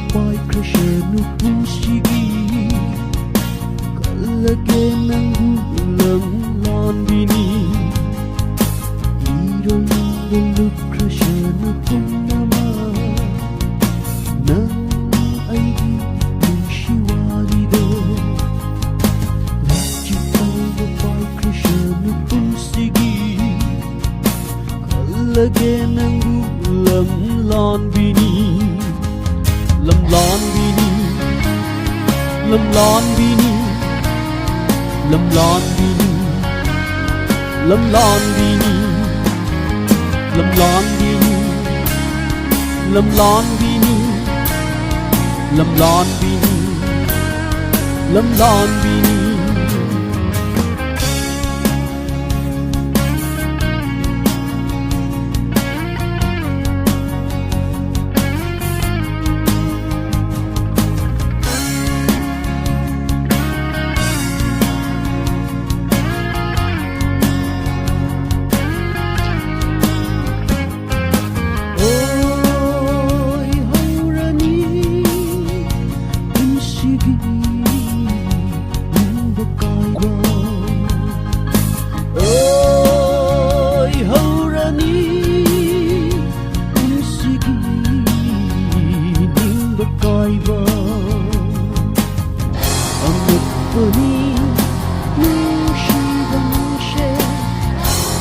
Pai Krishna Pusigi Kalagyan ng ulang landini Hiro ng Krishna Punnama Nang ay ng Shiwarido Nagchitaw na Pai Krishna Pusigi Kalagyan ng ulang landini Lâm lon bini, lâm lon bini, lâm lon bini, lâm lon bini, lâm lon bini, lâm lon bini, lâm lon bini, lâm lon bini.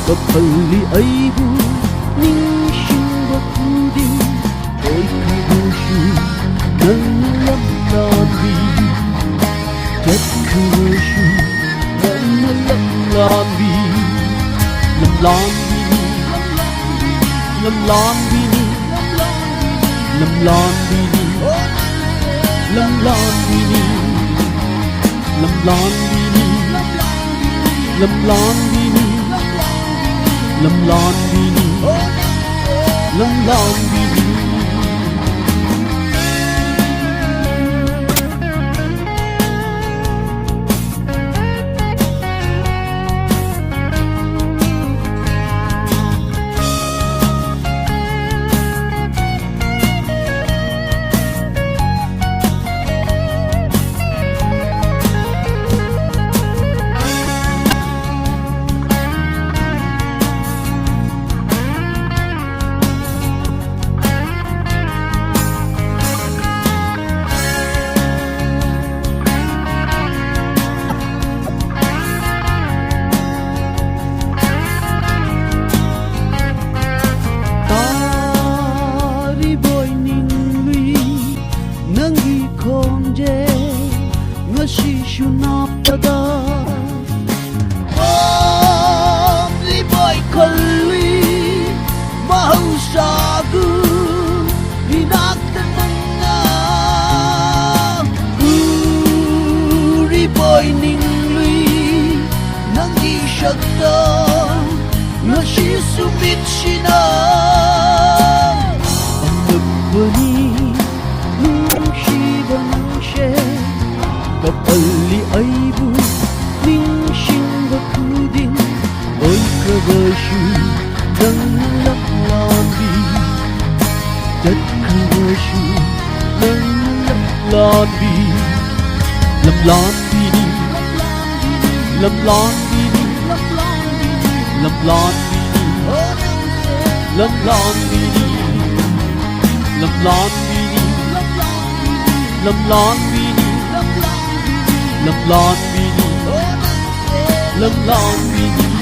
Kapali aibu ning shimbakudi Oi kagushu nang lamlandi Jet kagushu nang lamlandi Lamlandi Lamlandi Lamlandi Lamlandi Lamlandi Lamlandi Lâm lon bini, lâm lon bini. Shishunapada Liboy Kalwi Mahusagu Hinagtananga Liboy Ninglui Nangi Shakta Nashisumit Shina Ang nagbani Nung Shiva Nangshe Kapali aibu ning shimbakudin Oi kagashu nang laklandi Jet kagashu nang laklandi Lamlandi ni Lamlandi ni Lamlandi ni Lamlandi ni Lamlandi ni Lamlandi ni Lâm lon bini, lâm lon bini.